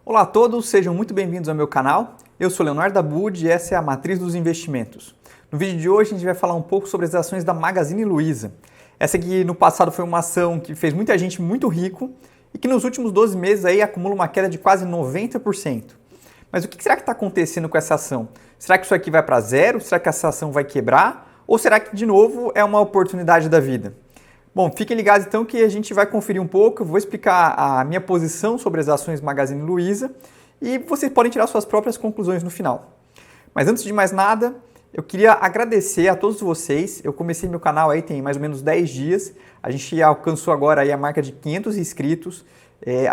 Olá a todos, sejam muito bem-vindos ao meu canal. Eu sou Leonardo Abud e essa é a Matriz dos Investimentos. No vídeo de hoje a gente vai falar um pouco sobre as ações da Magazine Luiza. Essa aqui no passado foi uma ação que fez muita gente muito rico e que nos últimos 12 meses aí acumula uma queda de quase 90%. Mas o que será que está acontecendo com essa ação? Será que isso aqui vai para zero? Será que essa ação vai quebrar? Ou será que de novo é uma oportunidade da vida? Bom, fiquem ligados então que a gente vai conferir um pouco, eu vou explicar a minha posição sobre as ações Magazine Luiza e vocês podem tirar suas próprias conclusões no final. Mas antes de mais nada, eu queria agradecer a todos vocês. Eu comecei meu canal aí tem mais ou menos 10 dias, a gente alcançou agora aí a marca de 500 inscritos.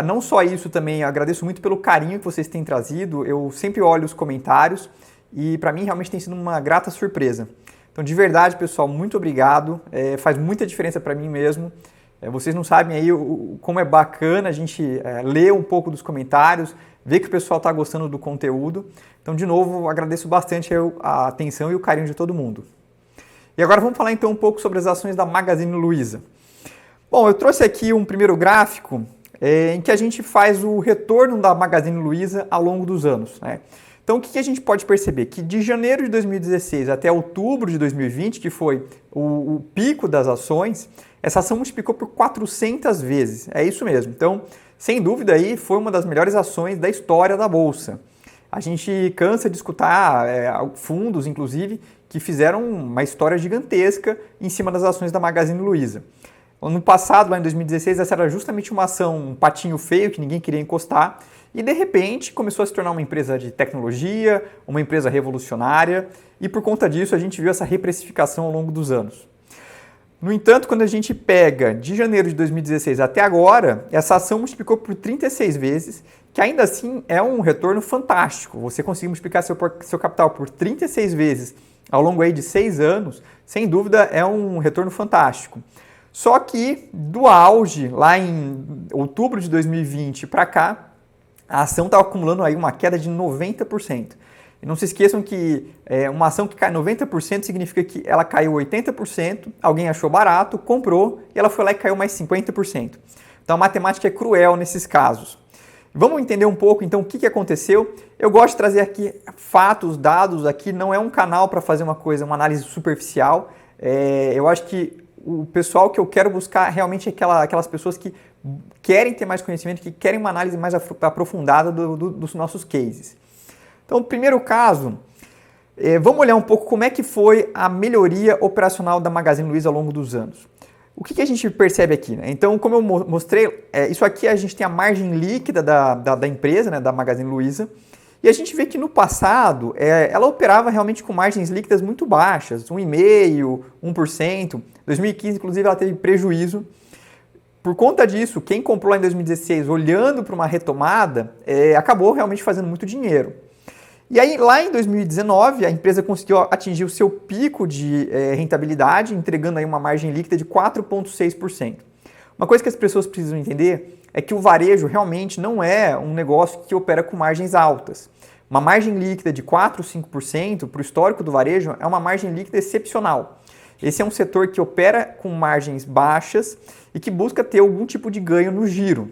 Não só isso também, eu agradeço muito pelo carinho que vocês têm trazido, eu sempre olho os comentários e para mim realmente tem sido uma grata surpresa. Então, de verdade, pessoal, muito obrigado. Faz muita diferença para mim mesmo. Vocês não sabem aí como é bacana a gente ler um pouco dos comentários, ver que o pessoal está gostando do conteúdo. Então, de novo, agradeço bastante a atenção e o carinho de todo mundo. E agora vamos falar então um pouco sobre as ações da Magazine Luiza. Bom, eu trouxe aqui um primeiro gráfico em que a gente faz o retorno da Magazine Luiza ao longo dos anos, né? Então, o que a gente pode perceber? Que de janeiro de 2016 até outubro de 2020, que foi o pico das ações, essa ação multiplicou por 400 vezes. É isso mesmo. Então, sem dúvida, aí foi uma das melhores ações da história da Bolsa. A gente cansa de escutar fundos, inclusive, que fizeram uma história gigantesca em cima das ações da Magazine Luiza. No passado, lá em 2016, essa era justamente uma ação, um patinho feio que ninguém queria encostar. E de repente começou a se tornar uma empresa de tecnologia, uma empresa revolucionária, e por conta disso a gente viu essa reprecificação ao longo dos anos. No entanto, quando a gente pega de janeiro de 2016 até agora, essa ação multiplicou por 36 vezes, que ainda assim é um retorno fantástico. Você conseguir multiplicar seu capital por 36 vezes ao longo aí de 6 anos, sem dúvida é um retorno fantástico. Só que do auge, lá em outubro de 2020 para cá, a ação está acumulando aí uma queda de 90%. E não se esqueçam que uma ação que cai 90% significa que ela caiu 80%, alguém achou barato, comprou e ela foi lá e caiu mais 50%. Então a matemática é cruel nesses casos. Vamos entender um pouco então o que aconteceu. Eu gosto de trazer aqui fatos, dados, aqui não é um canal para fazer uma análise superficial. Eu acho que o pessoal que eu quero buscar realmente é aquelas pessoas que querem ter mais conhecimento, que querem uma análise mais aprofundada dos nossos cases. Então, no primeiro caso, vamos olhar um pouco como é que foi a melhoria operacional da Magazine Luiza ao longo dos anos. O que a gente percebe aqui, né? Então, como eu mostrei, isso aqui a gente tem a margem líquida da empresa, né, da Magazine Luiza, e a gente vê que no passado ela operava realmente com margens líquidas muito baixas, 1,5%, 1%. 2015, inclusive, ela teve prejuízo. Por conta disso, quem comprou lá em 2016 olhando para uma retomada, acabou realmente fazendo muito dinheiro. E aí, lá em 2019, a empresa conseguiu atingir o seu pico de rentabilidade, entregando aí uma margem líquida de 4,6%. Uma coisa que as pessoas precisam entender é que o varejo realmente não é um negócio que opera com margens altas. Uma margem líquida de 4, 5% para o histórico do varejo é uma margem líquida excepcional. Esse é um setor que opera com margens baixas e que busca ter algum tipo de ganho no giro.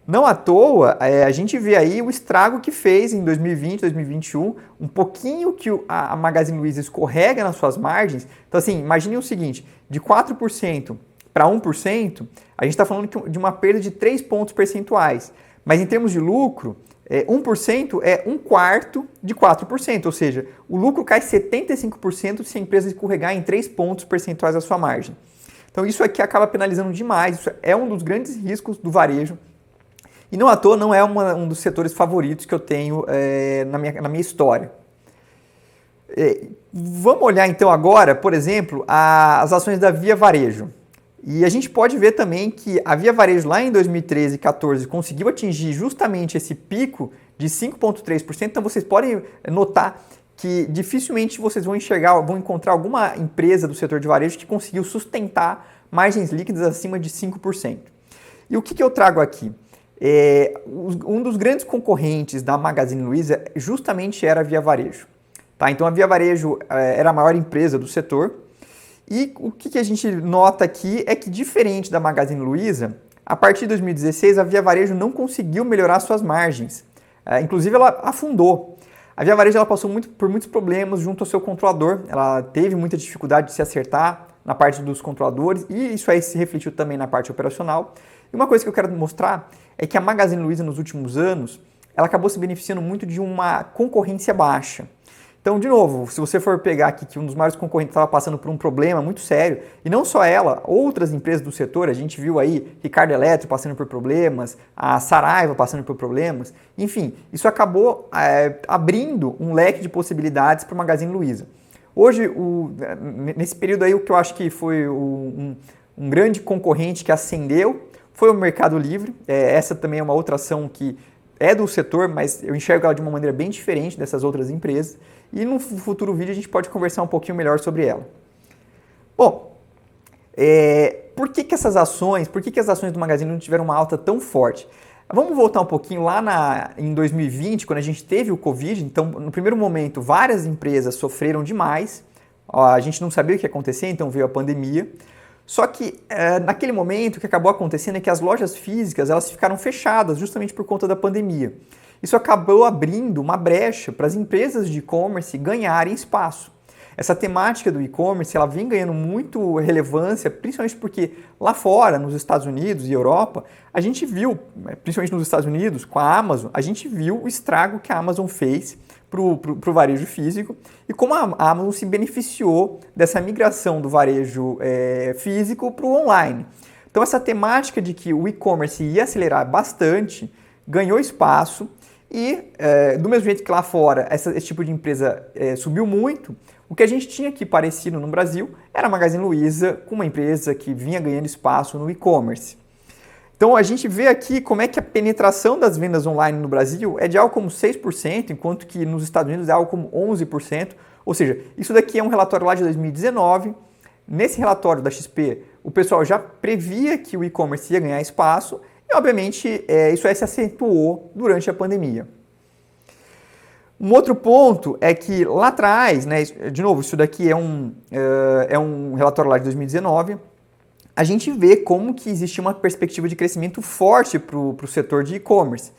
Não à toa, a gente vê aí o estrago que fez em 2020, 2021, um pouquinho que a Magazine Luiza escorrega nas suas margens. Então assim, imagine o seguinte, de 4% para 1%, a gente está falando de uma perda de 3 pontos percentuais. Mas em termos de lucro, 1% é 1/4 de 4%, ou seja, o lucro cai 75% se a empresa escorregar em 3 pontos percentuais da sua margem. Então isso aqui acaba penalizando demais, isso é um dos grandes riscos do varejo. E não à toa não é um dos setores favoritos que eu tenho na minha história. Vamos olhar então agora, por exemplo, as ações da Via Varejo. E a gente pode ver também que a Via Varejo lá em 2013 e 2014 conseguiu atingir justamente esse pico de 5,3%. Então vocês podem notar que dificilmente vocês vão encontrar alguma empresa do setor de varejo que conseguiu sustentar margens líquidas acima de 5%. E o que eu trago aqui? Um dos grandes concorrentes da Magazine Luiza justamente era a Via Varejo. Tá? Então a Via Varejo era a maior empresa do setor. E o que a gente nota aqui é que, diferente da Magazine Luiza, a partir de 2016 a Via Varejo não conseguiu melhorar suas margens. Inclusive, ela afundou. A Via Varejo ela passou por muitos problemas junto ao seu controlador, ela teve muita dificuldade de se acertar na parte dos controladores e isso aí se refletiu também na parte operacional. E uma coisa que eu quero mostrar é que a Magazine Luiza nos últimos anos, ela acabou se beneficiando muito de uma concorrência baixa. Então, de novo, se você for pegar aqui que um dos maiores concorrentes estava passando por um problema muito sério, e não só ela, outras empresas do setor, a gente viu aí Ricardo Eletro passando por problemas, a Saraiva passando por problemas, enfim, isso acabou abrindo um leque de possibilidades para o Magazine Luiza. Hoje, nesse período aí, o que eu acho que foi um grande concorrente que ascendeu foi o Mercado Livre. Essa também é uma outra ação que é do setor, mas eu enxergo ela de uma maneira bem diferente dessas outras empresas. E no futuro vídeo a gente pode conversar um pouquinho melhor sobre ela. Bom, por que as ações do Magazine não tiveram uma alta tão forte? Vamos voltar um pouquinho lá em 2020, quando a gente teve o Covid. Então, no primeiro momento, várias empresas sofreram demais. A gente não sabia o que ia acontecer, então veio a pandemia. Só que naquele momento o que acabou acontecendo é que as lojas físicas elas ficaram fechadas justamente por conta da pandemia. Isso acabou abrindo uma brecha para as empresas de e-commerce ganharem espaço. Essa temática do e-commerce ela vem ganhando muito relevância, principalmente porque lá fora, nos Estados Unidos e Europa, a gente viu, principalmente nos Estados Unidos, com a Amazon, a gente viu o estrago que a Amazon fez para o varejo físico e como a Amazon se beneficiou dessa migração do varejo físico para o online. Então essa temática de que o e-commerce ia acelerar bastante, ganhou espaço e do mesmo jeito que lá fora esse tipo de empresa subiu muito, o que a gente tinha aqui parecido no Brasil era a Magazine Luiza com uma empresa que vinha ganhando espaço no e-commerce. Então a gente vê aqui como é que a penetração das vendas online no Brasil é de algo como 6%, enquanto que nos Estados Unidos é algo como 11%. Ou seja, isso daqui é um relatório lá de 2019. Nesse relatório da XP, o pessoal já previa que o e-commerce ia ganhar espaço e, obviamente, isso aí se acentuou durante a pandemia. Um outro ponto é que lá atrás, né, de novo, isso daqui é um relatório lá de 2019, a gente vê como que existe uma perspectiva de crescimento forte para o setor de e-commerce.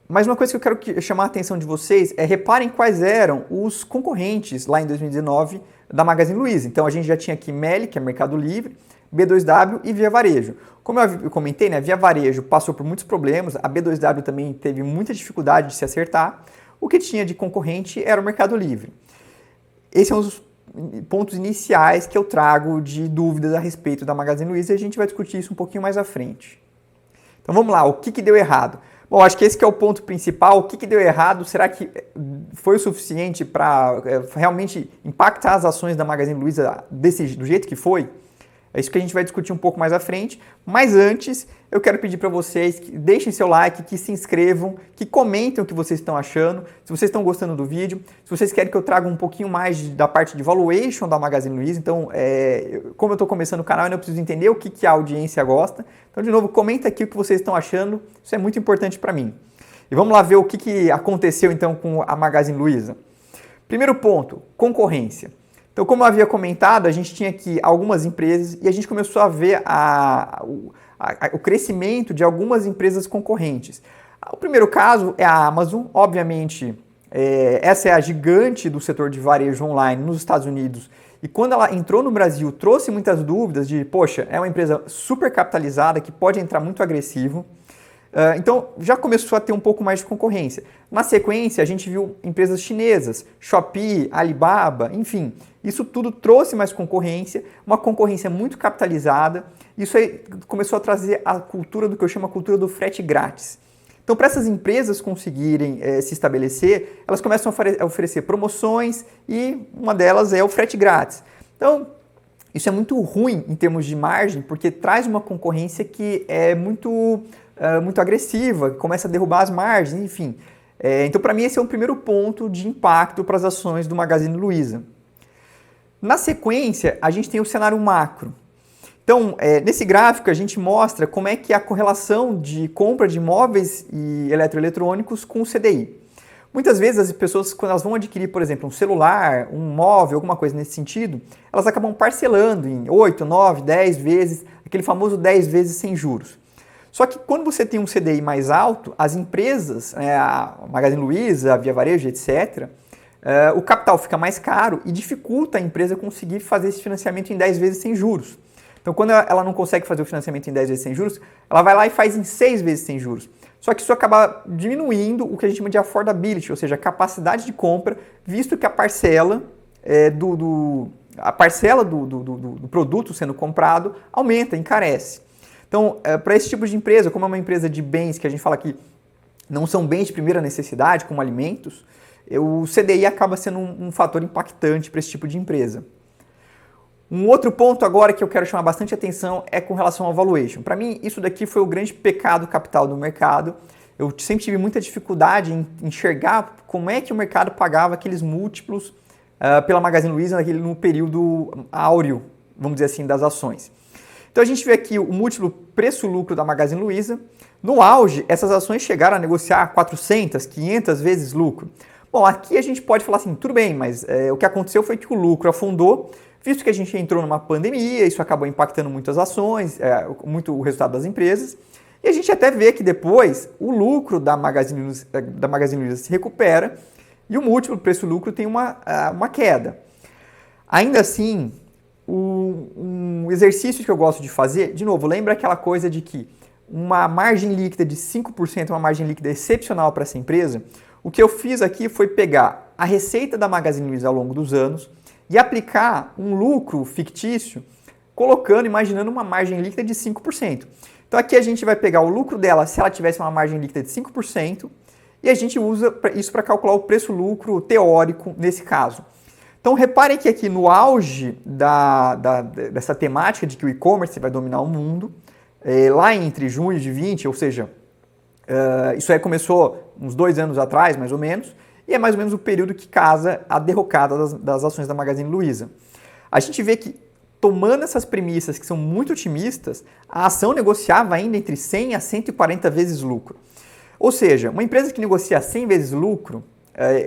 Mas uma coisa que eu quero chamar a atenção de vocês é reparem quais eram os concorrentes lá em 2019 da Magazine Luiza. Então a gente já tinha aqui Meli, que é Mercado Livre, B2W e Via Varejo. Como eu comentei, né, a Via Varejo passou por muitos problemas, a B2W também teve muita dificuldade de se acertar. O que tinha de concorrente era o Mercado Livre. Esses são os pontos iniciais que eu trago de dúvidas a respeito da Magazine Luiza e a gente vai discutir isso um pouquinho mais à frente. Então vamos lá, o que deu errado? Bom, acho que esse que é o ponto principal. O que deu errado? Será que foi o suficiente para realmente impactar as ações da Magazine Luiza do jeito que foi? É isso que a gente vai discutir um pouco mais à frente, mas antes eu quero pedir para vocês que deixem seu like, que se inscrevam, que comentem o que vocês estão achando, se vocês estão gostando do vídeo, se vocês querem que eu traga um pouquinho mais da parte de valuation da Magazine Luiza, então como eu estou começando o canal, eu preciso entender o que a audiência gosta, então de novo, comenta aqui o que vocês estão achando, isso é muito importante para mim. E vamos lá ver o que aconteceu então com a Magazine Luiza. Primeiro ponto, concorrência. Então, como eu havia comentado, a gente tinha aqui algumas empresas e a gente começou a ver o crescimento de algumas empresas concorrentes. O primeiro caso é a Amazon, obviamente, essa é a gigante do setor de varejo online nos Estados Unidos e quando ela entrou no Brasil trouxe muitas dúvidas de, poxa, é uma empresa super capitalizada que pode entrar muito agressivo. Então, já começou a ter um pouco mais de concorrência. Na sequência, a gente viu empresas chinesas, Shopee, Alibaba, enfim. Isso tudo trouxe mais concorrência, uma concorrência muito capitalizada. Isso aí começou a trazer a cultura do que eu chamo a cultura do frete grátis. Então, para essas empresas conseguirem se estabelecer, elas começam a oferecer promoções e uma delas é o frete grátis. Então, isso é muito ruim em termos de margem, porque traz uma concorrência que é muito agressiva, que começa a derrubar as margens, enfim. Então, para mim, esse é o primeiro ponto de impacto para as ações do Magazine Luiza. Na sequência, a gente tem o cenário macro. Então, nesse gráfico, a gente mostra como é que é a correlação de compra de imóveis e eletroeletrônicos com o CDI. Muitas vezes as pessoas, quando elas vão adquirir, por exemplo, um celular, um móvel, alguma coisa nesse sentido, elas acabam parcelando em 8, 9, 10 vezes, aquele famoso 10 vezes sem juros. Só que quando você tem um CDI mais alto, as empresas, a Magazine Luiza, a Via Varejo, etc., o capital fica mais caro e dificulta a empresa conseguir fazer esse financiamento em 10 vezes sem juros. Então, quando ela não consegue fazer o financiamento em 10 vezes sem juros, ela vai lá e faz em 6 vezes sem juros. Só que isso acaba diminuindo o que a gente chama de affordability, ou seja, a capacidade de compra, visto que a parcela do produto sendo comprado aumenta, encarece. Então, para esse tipo de empresa, como é uma empresa de bens que a gente fala que não são bens de primeira necessidade, como alimentos, o CDI acaba sendo um fator impactante para esse tipo de empresa. Um outro ponto agora que eu quero chamar bastante atenção é com relação ao valuation. Para mim, isso daqui foi o grande pecado capital do mercado. Eu sempre tive muita dificuldade em enxergar como é que o mercado pagava aqueles múltiplos pela Magazine Luiza no período áureo, vamos dizer assim, das ações. Então a gente vê aqui o múltiplo preço-lucro da Magazine Luiza. No auge, essas ações chegaram a negociar 400, 500 vezes lucro. Bom, aqui a gente pode falar assim, tudo bem, mas o que aconteceu foi que o lucro afundou, visto que a gente entrou numa pandemia, isso acabou impactando muito as ações, muito o resultado das empresas. E a gente até vê que depois o lucro da Magazine Luiza se recupera e o múltiplo preço-lucro tem uma queda. Ainda assim, um exercício que eu gosto de fazer, de novo, lembra aquela coisa de que uma margem líquida de 5% é uma margem líquida excepcional para essa empresa? O que eu fiz aqui foi pegar a receita da Magazine Luiza ao longo dos anos e aplicar um lucro fictício, imaginando uma margem líquida de 5%. Então aqui a gente vai pegar o lucro dela se ela tivesse uma margem líquida de 5% e a gente usa isso para calcular o preço-lucro teórico nesse caso. Então reparem que aqui no auge dessa temática de que o e-commerce vai dominar o mundo, lá entre junho de 20, ou seja, isso aí começou uns 2 anos atrás, mais ou menos, e é mais ou menos o período que casa a derrocada das ações da Magazine Luiza. A gente vê que, tomando essas premissas que são muito otimistas, a ação negociava ainda entre 100 a 140 vezes lucro. Ou seja, uma empresa que negocia 100 vezes lucro,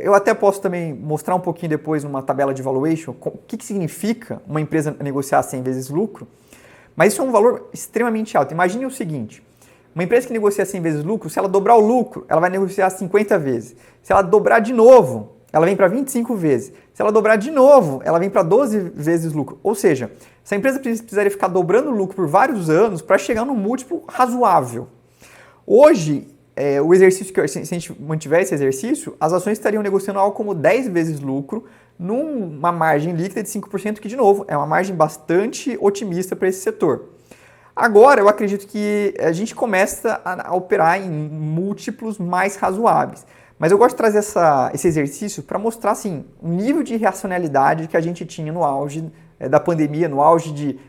eu até posso também mostrar um pouquinho depois numa tabela de valuation o que significa uma empresa negociar 100 vezes lucro, mas isso é um valor extremamente alto. Imagine o seguinte, uma empresa que negocia 100 vezes lucro, se ela dobrar o lucro, ela vai negociar 50 vezes. Se ela dobrar de novo, ela vem para 25 vezes. Se ela dobrar de novo, ela vem para 12 vezes lucro. Ou seja, essa empresa precisaria ficar dobrando o lucro por vários anos para chegar num múltiplo razoável. Hoje, o exercício se a gente mantiver esse exercício, as ações estariam negociando algo como 10 vezes lucro numa margem líquida de 5%, que, de novo, é uma margem bastante otimista para esse setor. Agora, eu acredito que a gente começa a operar em múltiplos mais razoáveis. Mas eu gosto de trazer esse exercício para mostrar assim, o nível de racionalidade que a gente tinha no auge da pandemia, no auge de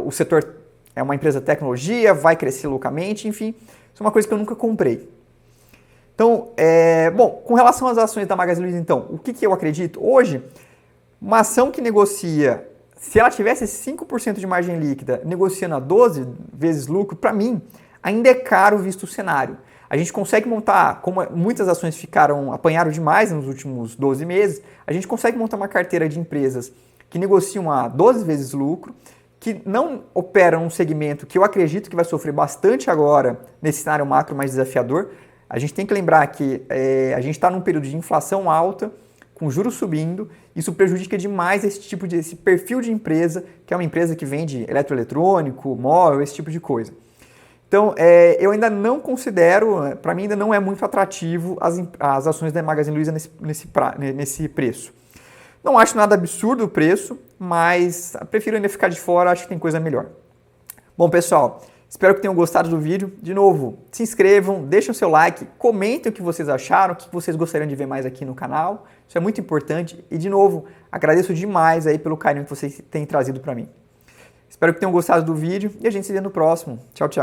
o setor é uma empresa de tecnologia, vai crescer loucamente, enfim, isso é uma coisa que eu nunca comprei. Então, bom, com relação às ações da Magazine Luiza, então, o que eu acredito? Hoje, uma ação que negocia, se ela tivesse 5% de margem líquida, negociando a 12 vezes lucro, para mim, ainda é caro visto o cenário. A gente consegue montar, como muitas ações apanharam demais nos últimos 12 meses, a gente consegue montar uma carteira de empresas que negociam a 12 vezes lucro, que não operam um segmento que eu acredito que vai sofrer bastante agora nesse cenário macro mais desafiador. A gente tem que lembrar que a gente está num período de inflação alta, com juros subindo, isso prejudica demais esse perfil de empresa, que é uma empresa que vende eletroeletrônico, móvel, esse tipo de coisa. Então, eu ainda não considero, para mim ainda não é muito atrativo as ações da Magazine Luiza nesse preço. Não acho nada absurdo o preço, mas prefiro ainda ficar de fora, acho que tem coisa melhor. Bom, pessoal, espero que tenham gostado do vídeo. De novo, se inscrevam, deixem o seu like, comentem o que vocês acharam, o que vocês gostariam de ver mais aqui no canal. Isso é muito importante. E, de novo, agradeço demais aí pelo carinho que vocês têm trazido para mim. Espero que tenham gostado do vídeo e a gente se vê no próximo. Tchau, tchau.